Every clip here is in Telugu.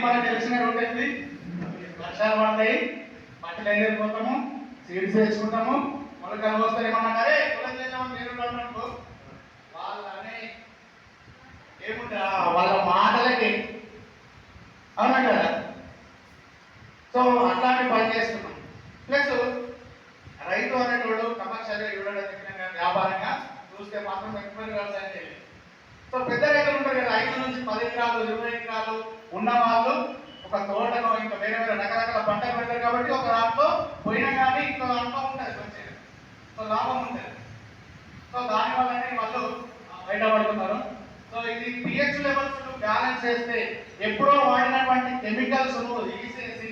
మనకు తెలిసిన ఉంటుంది, వర్షాలు పడతాయి, పట్టులు వెళ్ళిపోతాము, సీడ్స్ తెచ్చుకుంటాము, మొలకలు వస్తాయి. ఏమన్నా అరే కులం చేద్దామని నేను అనుకో వాళ్ళని ఏముంటా వాళ్ళ మాటలకి, అవునా కదా? సో అట్లాంటి పని చేస్తున్నాం. ప్లస్ రైతు అనేటోడు కమర్షియల్గా ఇవ్వడం వ్యాపారంగా చూస్తే మాత్రం ఎక్కువ వ్యవసాయం చేయాలి. సో పెద్ద రైతులు ఉంటారు కదా, 5 నుంచి 10 ఎకరాలు 20 ఎకరాలు ఉన్న వాళ్ళు ఒక తోటను ఇంకా వేరే వేరే రకరకాల పంటలు పెడతారు కాబట్టి ఒక దాంట్లో పోయినా కానీ ఇంకో దాంట్లో ఉంటుంది కొంచెం, సో లాభం ఉంటుంది. సో దానివల్లనే వాళ్ళు బయటపడుతున్నారు. సో ఇది పిహెచ్ లెవెల్స్ బ్యాలెన్స్ చేస్తే ఎప్పుడో వాడినటువంటి కెమికల్స్ తీసేసి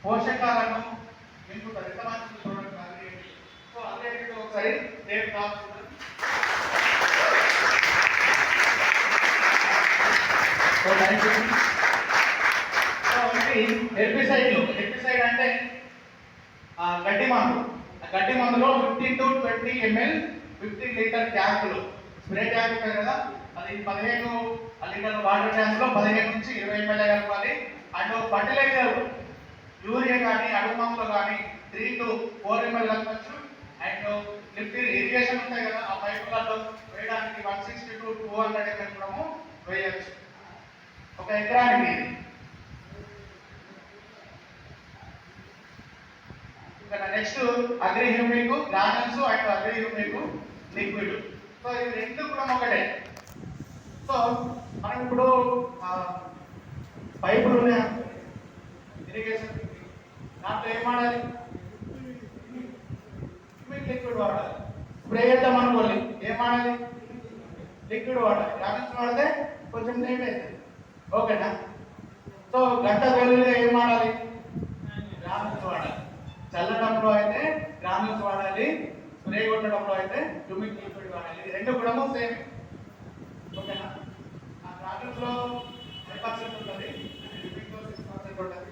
పోషకాలను నింపుతారు. ఎంత మంచి చూడండి అగ్రిగేట్. సో అగ్రిగేట్ ఒకసారి రేపు కావచ్చు. హెర్బిసైడ్ అంటే గడ్డి మందు. గడ్డి మందులో 15 to 20 ml 15 లీటర్ ట్యాంకులు, స్ప్రే ట్యాంక్ ఉంటుంది కదా, అది 15 లీటర్ వాటర్ ట్యాంక్ లో 15 నుంచి 20 ml కలపాలి. అండ్ ఫర్టిలైజర్ యూరియా కానీ అడుగు మందులు కానీ 3 to 4 ml కలపచ్చు. అండ్ లిఫ్ట్ ఇరిగేషన్ ఉంటాయి కదా, ఆ పైపులలో వేయడానికి 160 to 200 ml కూడా వేయచ్చు ఒక ఎకరానికి. ఇంకా next agri humic granules and agri humic liquid. So ఇవి రెండు కూడా ఒకటే. సో మనం ఇప్పుడు పైపులు ఉన్నాయి ఇరిగేషన్, దాంట్లో ఏం వాడాలి? హ్యూమిక్ లిక్విడ్ వాడాలి. స్ప్రే చేద్దాం అనుకోండి, ఏం వాడాలి? లిక్విడ్ వాడాలి. గ్రానల్స్ వాడితే కొంచెం లేట్ అవుతుంది, ఓకేనా? సో గంట గొల్లుగా ఏం వాడాలి? గ్రానల్స్ వాడాలి. చల్లడంలో అయితే గ్రానల్స్ వాడాలి, స్ప్రే కొట్టడంలో అయితే హ్యూమిక్ లిక్విడ్ వాడాలి. ఇది రెండు కూడా సేమ్, ఓకేనా? ఆ గ్రానల్స్ లో 5% ఉంటుంది, హ్యూమిక్ లో 6% ఉంటుంది.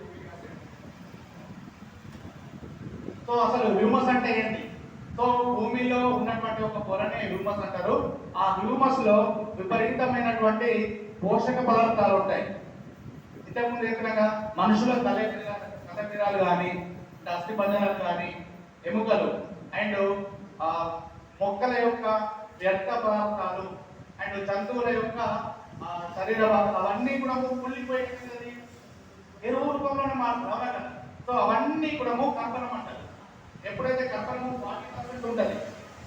సో అసలు హ్యూమస్ అంటే ఏంటి? సో భూమిలో ఉన్నటువంటి ఒక పొరనే హ్యూమస్ అంటారు. ఆ హ్యూమస్ లో విపరీతమైనటువంటి పోషక పదార్థాలు ఉంటాయి. ఇంతకుముందు చెప్పినాక మనుషుల కలమిరాలు కానీ, అస్థి పంజరాలు కానీ, ఎముకలు అండ్ మొక్కల యొక్క వ్యర్థ పదార్థాలు అండ్ జంతువుల యొక్క శరీర భాగాలు అవన్నీ కూడా కుళ్ళిపోయి ఎరువు రూపంలోనే మారుతుంది కదా. సో అవన్నీ కూడా కర్బనం అంటారు. ఎప్పుడైతే కర్బనము 40% ఉంటుంది,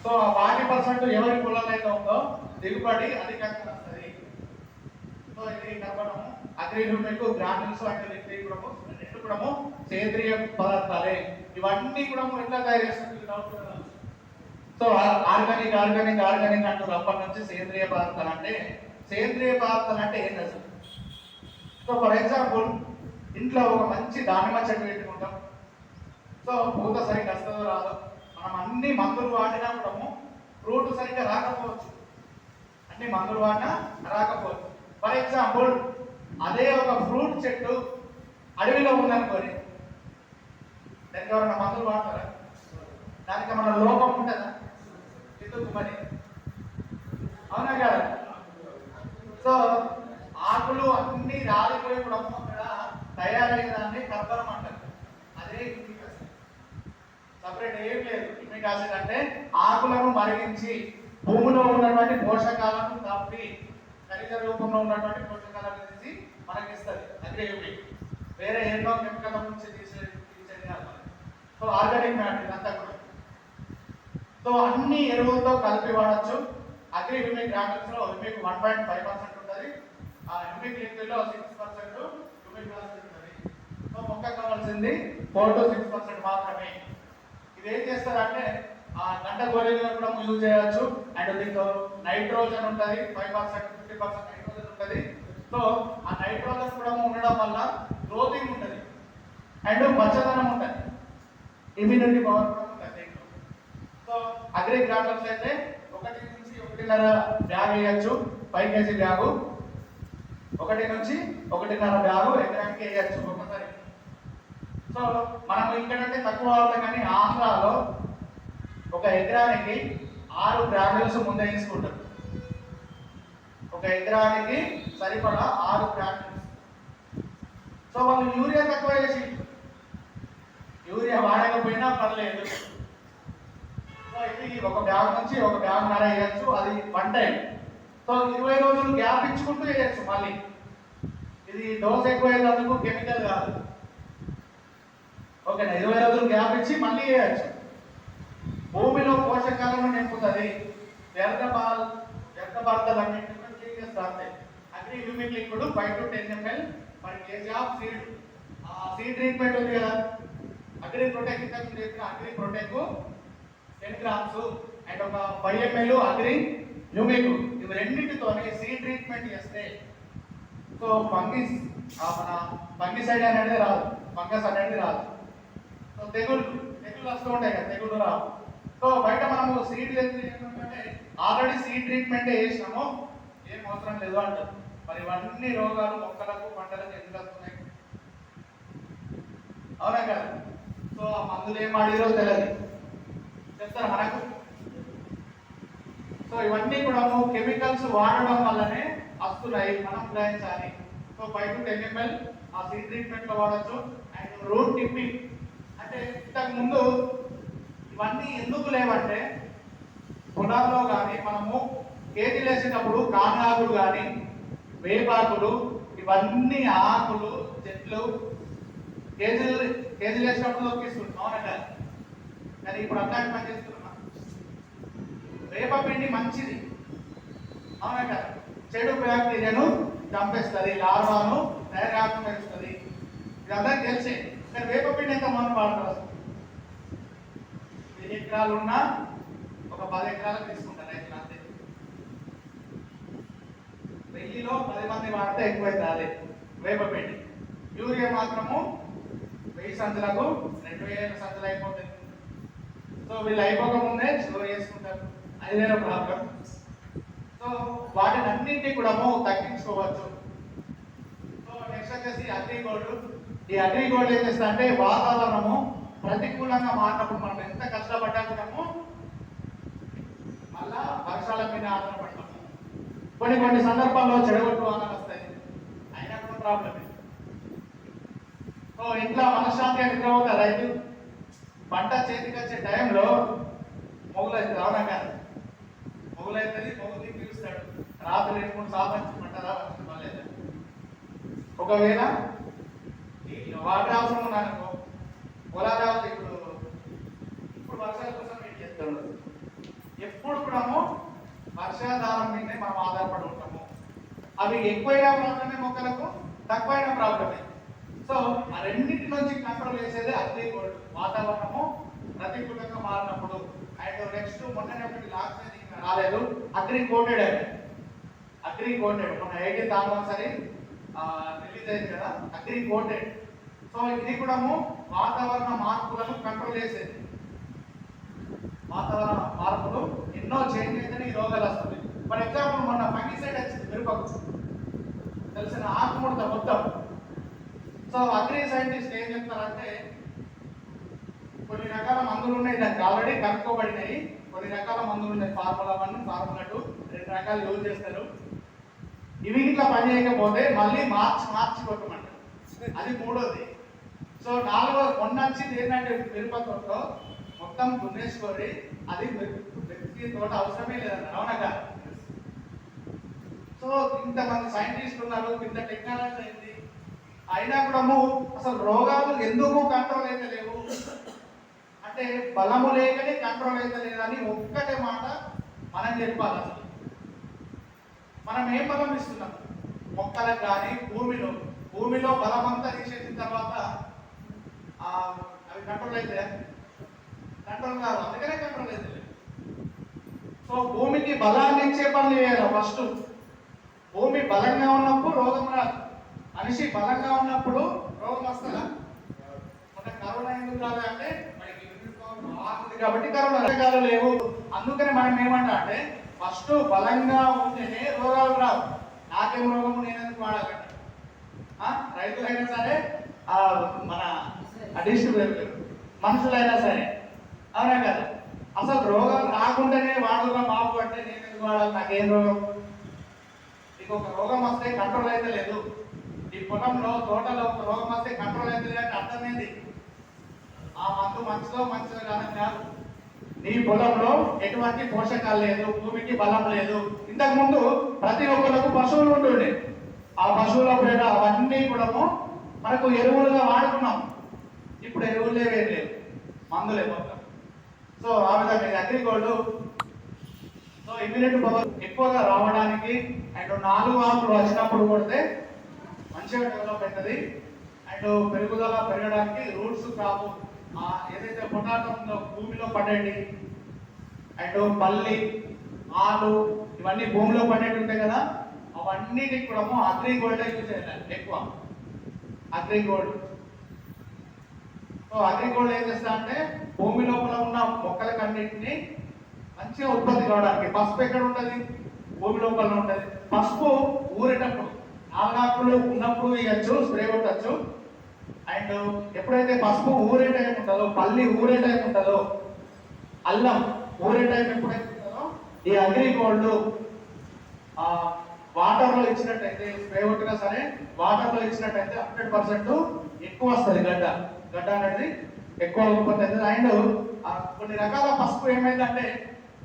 సో ఆ 40% ఎవరి పొలాలు అయితే ఉందో దిగుబడి అధికంగా వస్తుంది. సో ఇది కర్బనము. అగ్రి హ్యూమిక్ గ్రానల్స్ అంటే లిక్విడ్ కూడా రెండు కూడా సేంద్రియ పదార్థాలే. ఇవన్నీ కూడా ఎట్లా తయారు చేస్తుంది? సో ఆర్గానిక్ ఆర్గానిక్ ఆర్గానిక్ అంటారు అప్పటి నుంచి. సేంద్రియ పదార్థాలు అంటే ఏంటి అసలు? సో ఫర్ ఎగ్జాంపుల్ ఇంట్లో ఒక మంచి దానిమ్మ చెట్టు పెట్టుకుంటాం. సో పూత సరిగ్గా వస్తుందో రాదో, మనం అన్ని మందులు వాడినా కూడా ఫ్రూట్ సరిగ్గా రాకపోవచ్చు, అన్ని మందులు వాడినా రాకపోవచ్చు. ఫర్ ఎగ్జాంపుల్ అదే ఒక ఫ్రూట్ చెట్టు అడవిలో ఉందనుకోని, దానికి ఎవరైనా మందులు వాడతారా? దానికి మన లోపం ఉంటుందా? ఎందుకు మరి, అవునా కదా? సో ఆకులు అన్ని రాలిపోయి కూడా అక్కడ తయారైన దాన్ని కర్బనం అంటారు. అదే హ్యూమిక్ యాసిడ్, సపరేట్ ఏం లేదు. హ్యూమిక్ యాసిడ్ అంటే ఆకులను మరిగించి భూమిలో ఉన్నటువంటి పోషకాలను తప్పి ఖనిజ రూపంలో ఉన్నటువంటి పోషకాలను తీసి మనకి ఇస్తుంది అగ్రి హ్యూమిక్. వేరే ఎన్నో కెమికల్ నుంచి తీసేది కాదు. సో ఆర్గానిక్ మ్యాటర్ ఇదంతా కూడా. సో అన్ని ఎరువులతో కలిపి వాడచ్చు. అగ్రి హ్యూమిక్ గ్రానల్స్ లో హ్యూమిక్ 1.5% ఉంటుంది, ఆ హ్యూమిక్ లిక్విడ్ లో 6% హ్యూమిక్ యాసిడ్ ఉంటుంది. సో మొక్క కావాల్సింది 4 to 6% మాత్రమే. ఇది ఏం చేస్తారంటే ఆ గంట గోళీలను కూడా యూజ్ చేయొచ్చు. అండ్ దీంట్లో నైట్రోజన్ ఉంటుంది, 5% 50% నైట్రోజన్ ఉంటుంది. సో ఆ నైట్రోజన్ కూడా ఉండడం వల్ల గ్రోతింగ్ ఉంటుంది అండ్ పచ్చదనం ఉంటుంది, ఇమ్యూనిటీ పవర్ కూడా ఉంటుంది. సో అగ్రి గ్రానల్స్ అయితే 1 నుంచి 1.5 బ్యాగ్ వేయచ్చు. 5 kg బ్యాగు 1 నుంచి 1.5 బ్యాగు ఎకరానికి వేయచ్చు ఒకసారి. సో మనం ఇక్కడంటే తక్కువ అవుతాం, కానీ ఆంధ్రాలో ఒక ఎకరానికి 6 గ్రానల్స్ ముందే తీసుకుంటారు. ఒక ఎకరానికి సరిపడా 6 గ్రానల్స్. సో వాళ్ళు యూరియా తక్కువ వేసి, యూరియా వాడకపోయినా పర్లేదు. సో ఇది ఒక బ్యాగ్ నుంచి ఒక బ్యాగ్ నర వేయచ్చు, అది 1 టైం. సో 20 రోజులు గ్యాప్ ఇచ్చుకుంటూ వేయచ్చు. మళ్ళీ ఇది డోస్ ఎక్కువ అయ్యేందుకు కెమికల్ కాదు, ఓకేనా. 20 రోజులు గ్యాప్ ఇచ్చి మళ్ళీ వేయచ్చు. భూమిలో పోషకాలను నింపుతుంది, వ్యర్థ పదార్థాలన్నింటినీ క్లీన్ చేస్తుంది. Agri humic liquid 5 to 10 ml per KG of seed. Seed treatment ఉంది కదా, అగ్రి ప్రొటెక్ట్ ఇంతకు చెప్పిన అగ్రి ప్రొటెక్ట్ 10 grams అండ్ ఒక 5 ml అగ్రి హ్యూమిక్, ఇవి రెండింటితోనే సీడ్ ట్రీట్మెంట్ చేస్తే సో మన ఫంగిసైడ్ అనేది రాదు, ఫంగస్ అనేది రాదు. సో తెగుళ్ళు వస్తూ ఉంటాయి కదా, తెగుళ్ళు రావు. సో బయట మనము సీడ్ ఏంటంటే ఆల్రెడీ సీడ్ ట్రీట్మెంట్ చేసినాము, ఏం అవసరం లేదు అంటారు. మరి ఇవన్నీ రోగాలు మొక్కలకు పంటలకు ఎందుకు వస్తున్నాయి? అవునా కదా. సో ఆ మందులు ఏం వాడిరో తెలియదు, చెప్తారు మనకు. సో ఇవన్నీ కూడా కెమికల్స్ వాడడం వల్లనే వస్తున్నాయి, మనం గ్రహించాలి. సో 5 to 10 ml ఆ సీడ్ ట్రీట్మెంట్ లో వాడచ్చు. అండ్ రూట్ టిప్పింగ్ అంటే ఇంతకు ముందు ఇవన్నీ ఎందుకు లేవంటే, పొలాల్లో కానీ మనము కేజీలు వేసేటప్పుడు కానాకులు కానీ వేపాకులు ఇవన్నీ ఆకులు చెట్లు కేజీలు వేసినప్పుడు తొక్కిస్తుంటాం, అవునా. కానీ ఇప్పుడు అట్లాంటి పని చేస్తున్నా. వేపపిండి మంచిది, అవునా కదా. చెడు బ్యాక్టీరియాను చంపేస్తుంది, లార్వాను తయారు పెంచుతుంది, ఇది అందరికి తెలిసే. కానీ వేపపిండి ఎంత మనం వాడతారు? 10 ఎకరాలు ఉన్నా ఒక 10 ఎకరాలకు తీసుకుంటారు రైతులు అంతే. 1000లో 10 మంది వాడితే ఎక్కువైతే అదే వేపపిండి. యూరియా మాత్రము 1000 సంచులకు 2000 సంచులు అయిపోతుంది. సో వీళ్ళు అయిపోకముందే స్టోర్ చేసుకుంటారు, అది వేరే ప్రాబ్లం. సో వాటిని అన్నింటినీ కూడా తగ్గించుకోవచ్చు. సో నెక్స్ట్ వచ్చేసి అగ్రిగోల్డ్. ఈ అగ్రిగోల్డ్ ఏం చేస్తా అంటే వాతావరణము ప్రతికూలంగా మారినప్పుడు మనం ఎంత కష్టపడ్డాము, మళ్ళా వర్షాల మీద ఆధారపడతాము. కొన్ని సందర్భాల్లో చెడగొట్టు వానలు వస్తాయి, అయినా కూడా ప్రాబ్లమే. సో ఇంట్లో మనశ్శాంతిగా నిద్ర అవుతారు రైతు. పంట చేతికి వచ్చే టైంలో మొగులైతుంది, అవునా కాదు. మొగులైతుంది, మొగులు పిలుస్తాడు, రాత్రి 2-3 సార్లు పంటరా వచ్చిందా. ఒకవేళ వాటర్ అవసరం ఉన్నానుకో, పొలాలు ఇప్పుడు వర్షాల కోసం వెయిట్ చేస్తాడు. ఎప్పుడు కూడా వర్షాధారం మీదనే మనం ఆధారపడి ఉంటాము. అవి ఎక్కువైనా ప్రాబ్లమే మొక్కలకు, తక్కువైన ప్రాబ్లమే. సో ఆ రెండింటి నుంచి కంట్రోల్ చేసేది అగ్రిగోల్డ్. వాతావరణము ప్రతికూలంగా మారినప్పుడు. అండ్ నెక్స్ట్ మొన్ననే ఒకటి లాస్ట్ ఇంకా రాలేదు, అగ్రికోటెడ్ అని. అగ్రికోటెడ్ మన 18th anniversary రిలీజ్ అయింది కదా, అగ్రికోటెడ్. సో ఇది కూడా వాతావరణ మార్పులను కంట్రోల్ చేసేది. వాతావరణ మార్పులు ఎన్నో చేంజ్ అయితేనే ఈ రోగాలు వస్తుంది. ఫర్ ఎగ్జాంపుల్ మొన్న ఫంగిసైడ్ వచ్చింది మిరపకు, తెలిసిన ఆకుముడత మొత్తం. సో అగ్రి సైంటిస్ట్ ఏం చెప్తారంటే కొన్ని రకాల మందులు ఉన్నాయి, దానికి ఆల్రెడీ కనుక్కోబడినాయి. కొన్ని రకాల మందులు ఉన్నాయి, ఫార్ములా 1, ఫార్ములా 2, 2 రకాలు యూజ్ చేస్తారు. ఇవి ఇట్లా పని చేయకపోతే మళ్ళీ మార్చి కొట్టమంటారు, అది 3వది. సో 4వది మొన్న వచ్చింది ఏంటంటే మిరప తోటలో మొత్తం దున్నేసుకొని అది వ్యక్తి తోట అవసరమే లేదన్నారు, అవునా కాదు. సో ఇంతమంది సైంటిస్టులు ఉన్నారు, ఇంత టెక్నాలజీ అయింది, అయినా కూడా అసలు రోగాలు ఎందుకు కంట్రోల్ అయితే లేవు అంటే బలము లేకనే కంట్రోల్ అయితే లేదని ఒక్కటే మాట మనం చెప్పాలి. అసలు మనం ఏం బలం ఇస్తున్నాం మొక్కలకు కానీ భూమిలో బలం అంతా తీసేసిన తర్వాత అవి కంట్రోల్ అయితే కంట్రోల్ కాదు, అందుకనే కంట్రోల్ అయితే లేదు. సో భూమికి బలాన్ని ఇచ్చే పనులు చేయాలి ఫస్ట్. భూమి బలంగా ఉన్నప్పుడు రోగం రాదు, మనిషి బలంగా ఉన్నప్పుడు రోగం వస్తుందా? మన కరోనా ఎందుకు రాదు అంటే మనకి బాగుంది కాబట్టి కరోనా లేవు. అందుకని మనం ఏమంటా అంటే ఫస్ట్ బలంగా ఉంటేనే రోగాలు రావు. నాకేం రోగము నేనెందుకు వాడాలంట రైతులైనా సరే మన డిస్ట్రిబ్యూటర్ మనుషులైనా సరే, అవునా కదా. అసలు రోగాలు రాకుండానే వాడుగా బాబు అంటే నేను ఎందుకు వాడాలి, నాకేం రోగం. ఇంకొక రోగం వస్తే కంట్రోల్ అయితే లేదు. ఈ పొలంలో తోటలో ఒక రోగం వస్తే కంట్రోల్ అవుతుంది అంటే అర్థమైంది. ఆ మందు మంచిదో కాదని కాదు. నీ పొలంలో ఎటువంటి పోషకాలు లేదు, భూమికి బలం లేదు. ఇంతకు ముందు ప్రతి ఒక్కరికి పశువులు ఉంటుండే. ఆ పశువుల పేడ అవన్నీ కూడా మనకు ఎరువులుగా వాడుకున్నాం. ఇప్పుడు ఎరువులు లేవేం లేవు, మందులే మొత్తం. సో ఆ విధంగా అగ్రిగోల్డ్ సో ఇమ్యూనిటీ పవర్ ఎక్కువగా రావడానికి అండ్ 4 ఆకులు వచ్చినప్పుడు కొడితే మంచిగా డెవలప్ అవుతుంది. అండ్ పెరుగుదల పెరగడానికి రూట్స్ క్రాప్ ఏదైతే పొటాటో ఉందో భూమిలో పండండి, అండ్ పల్లి ఆలు ఇవన్నీ భూమిలో పండేవి ఉంటాయి కదా, అవన్నిటికి కూడా అగ్రిగోల్డ్ యూజ్ చేయాలి ఎక్కువ. అగ్రిగోల్డ్ సో అగ్రిగోల్డ్ ఏం చేస్తా అంటే భూమి లోపల ఉన్న మొక్కలకు అన్నింటినీ మంచిగా ఉత్పత్తి కావడానికి. పసుపు ఎక్కడ ఉంటుంది? భూమి లోపల ఉంటుంది. పసుపు ఊరేటప్పుడు 4 ఆకులు ఉన్నప్పుడు ఇవ్వచ్చు, స్ప్రే కొట్టచ్చు. అండ్ ఎప్పుడైతే పసుపు ఊరే టైం ఉంటుందో, పల్లి ఊరే టైం ఉంటుందో, అల్లం ఊరే టైం ఎప్పుడైతే ఉంటుందో ఈ అగ్రిగోల్డ్ వాటర్లో ఇచ్చినట్టయితే, స్ప్రే కొట్టినా సరే వాటర్లో ఇచ్చినట్టయితే 100% ఎక్కువ వస్తుంది. గడ్డ అనేది ఎక్కువ ఉత్పత్తి అవుతుంది. అండ్ కొన్ని రకాల పసుపు ఏమైందంటే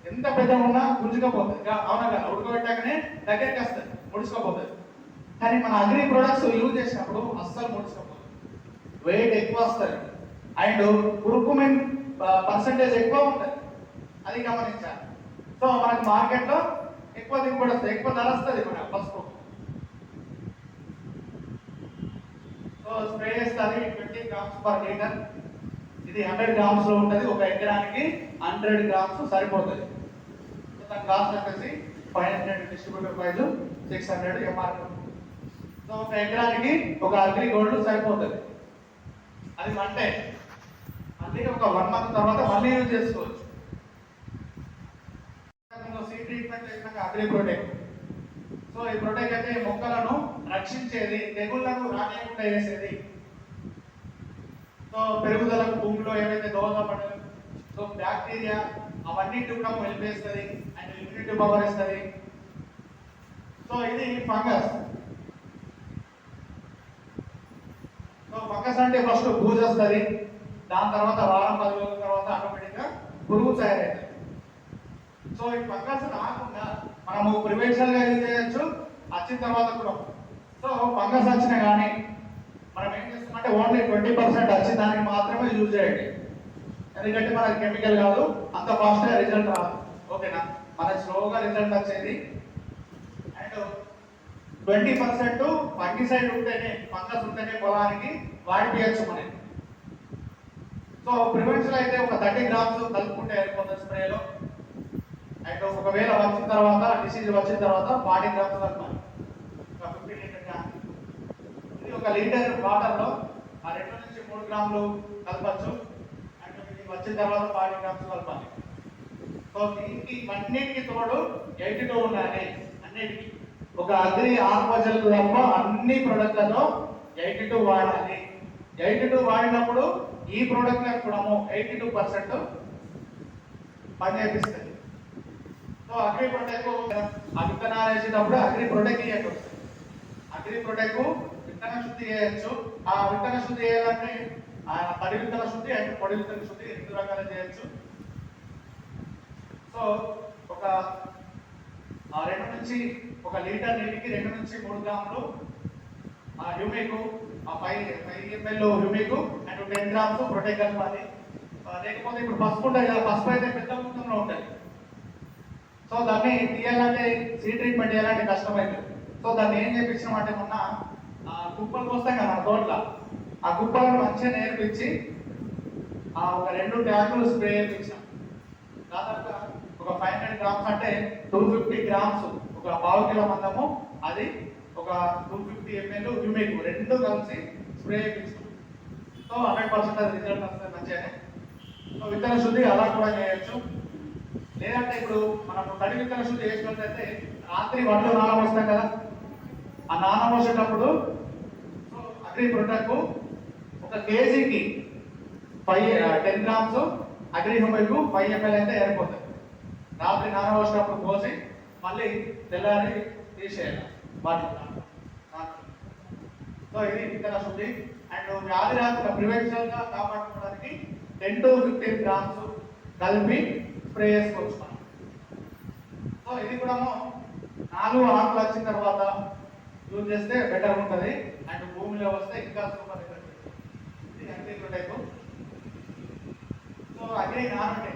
ఎంత పెద్ద ఉన్నా గుంజుకపోతుంది. అవునా కదా, ఉడకబెట్టాకనే దగ్గరికి వస్తుంది, ముడుచుకోపోతుంది. కానీ మన అగ్రి ప్రొడక్ట్స్ యూజ్ చేసినప్పుడు అస్సలు ముడుచుకోపోతుంది, వెయిట్ ఎక్కువ వస్తుంది. అండ్ కురుకుమిన్ పర్సంటేజ్ ఎక్కువ ఉంటుంది, అది గమనించాలి. సో మనకి మార్కెట్లో ఎక్కువ దిగుబడి వస్తుంది, ఎక్కువ ధర వస్తుంది మన పసుపు. సో స్ప్రే చేస్తుంది 20 గ్రామ్స్ పర్ లీటర్. ఇది 100 గ్రామ్స్ లో ఉంటుంది. ఒక ఎకరానికి 100 గ్రామ్స్ సరిపోతుంది. సో దాని కాస్ట్ వచ్చేసి 500, డిస్ట్రిబ్యూటర్ ప్రైస్ 600 ఎంఆర్పి. సో ఒక ఎకరానికి ఒక అగ్రిగోల్డ్ సరిపోతుంది. అది అంటే మళ్ళీ ఒక 1 మంత్ తర్వాత మళ్ళీ యూజ్ చేసుకోవచ్చు. సీడ్ ట్రీట్మెంట్ చేసినాక అగ్రి ప్రొటెక్ట్. సో ఈ ప్రొటెక్ట్ అంటే మొక్కలను రక్షించేది, తెగుళ్లను రానియకుండా చేసేది. సో పెరుగుదలకు భూమిలో ఏవైతే దోహదపడదు, సో బ్యాక్టీరియా అవన్నిటి కూడా హెల్ప్ చేస్తుంది అండ్ ఇమ్యూనిటీ పవర్ ఇస్తుంది. సో ఇది ఫంగస్. సో ఫంగస్ అంటే ఫస్ట్ బూజు వస్తుంది, దాని తర్వాత వారం 10 రోజుల తర్వాత ఆటోమేటిక్గా పురుగు తయారవుతుంది. సో ఈ ఫంగస్ రాకుండా మనము ప్రివెన్షన్ గా యూజ్ చేయొచ్చు, వచ్చిన తర్వాత కూడా. సో ఫంగస్ వచ్చినా కానీ మనం ఏం చేస్తామంటే ఓన్లీ 20% వచ్చిన దానికి మాత్రమే యూజ్ చేయండి. ఎందుకంటే మనకి కెమికల్ కాదు, అంత ఫాస్ట్గా రిజల్ట్ రాదు. ఓకేనా, మనకి స్లోగా రిజల్ట్ వచ్చేది. అండ్ 20% ఫంగిసైడ్ ఉంటేనే, ఫంగస్ ఉంటేనే పొలానికి వాడిపోయచ్చు మనకి. సో ప్రివెన్షన్ అయితే ఒక 30 గ్రామ్స్ కలుపుకుంటే వెళ్ళిపోతుంది స్ప్రేలో. అండ్ ఒకవేళ వచ్చిన తర్వాత డిసీజ్ వచ్చిన తర్వాత 40 గ్రామ్స్ కలపాలి, ఒక 50 లీటర్ క్యాన్. ఇది 1 లీటర్ వాటర్లో 2 నుంచి 3 గ్రాములు కలపచ్చు. అండ్ ఇది వచ్చిన తర్వాత 40 గ్రామ్స్ కలపాలి. సో దీనికి అన్నిటికి తోడు 82 ఉండాలి. అన్నిటికీ ఒక అగ్రి ఆత్మజల్ తప్ప అన్ని ప్రొడక్ట్లలో 82 వాడాలి. 82 వాడినప్పుడు ఈ ప్రొడక్ట్లకు కూడా 82% పని చేపిస్తుంది. సో అగ్రి ప్రొటెక్ట్ విత్తనాలు వేసేటప్పుడు అగ్రి ప్రొటెక్ట్ ఇవ్వచ్చు. అగ్రి ప్రొటెక్ట్ విత్తన శుద్ధి చేయొచ్చు. ఆ విత్తన శుద్ధి చేయాలంటే తడి విత్తన శుద్ధి అండ్ పొడి విత్తన శుద్ధి 2 రకాలు చేయొచ్చు. సో ఒక 2 నుంచి 1 లీటర్ నీటికి 2 నుంచి 3 గ్రాములు humic, 5 ml humic and 10 grams protect కలపాలి. లేకపోతే ఇప్పుడు పసుపు ఉంటుంది కదా, పసుపు అయితే పెద్ద మొత్తంలో ఉంటుంది. సో దాన్ని తీయాలంటే సీడ్ ట్రీట్మెంట్ చేయాలంటే కష్టమైంది. సో దాన్ని ఏం చేయించినామంటే మొన్న కుప్పలు వస్తాయి కదా మన తోటలో, ఆ కుప్పలను మంచిగా నేర్పించి ఒక 2 ట్యాంకులు స్ప్రే చేయించాం. దాదాపుగా ఒక 500 గ్రామ్స్ అంటే 250 గ్రామ్స్, ఒక 1/2 కిలో మందము, అది ఒక 250 ml హ్యూమిక్ 2 కలిసి స్ప్రే చేయించాం. సో 100% అది రిజల్ట్ వస్తుంది మంచిగానే. సో విత్తన శుద్ధి అలా కూడా చేయొచ్చు. లేదంటే ఇప్పుడు మనం తడి విత్తన శుద్ధి చేసినట్లయితే రాత్రి వడ్లు నానబోస్తాం కదా, ఆ నానబోసేటప్పుడు అగ్రి ప్రొటెక్ట్ 1 కేజీకి 10 గ్రామ్స్ అగ్రి హ్యూమిక్ 5 ml అయితే ఏర్పడుతుంది. రాత్రి నానబోసేటప్పుడు పోసి మళ్ళీ తెల్లారి తీసేయాలి వాటి. సో ఇది విత్తన శుద్ధి. అండ్ వ్యాధి రాకుండా ప్రివెన్షన్ గా కాపాడుకోవడానికి 10 to 15 గ్రామ్స్ కలిపి స్ప్రే చేసుకోవచ్చు మనం. సో ఇది కూడా 4 ఆకులు వచ్చిన తర్వాత యూజ్ చేస్తే బెటర్ ఉంటుంది. అండ్ భూమిలో వస్తే ఇంకా సూపర్ ఎఫెక్ట్. ఇది అంతే టైపు. So agri nano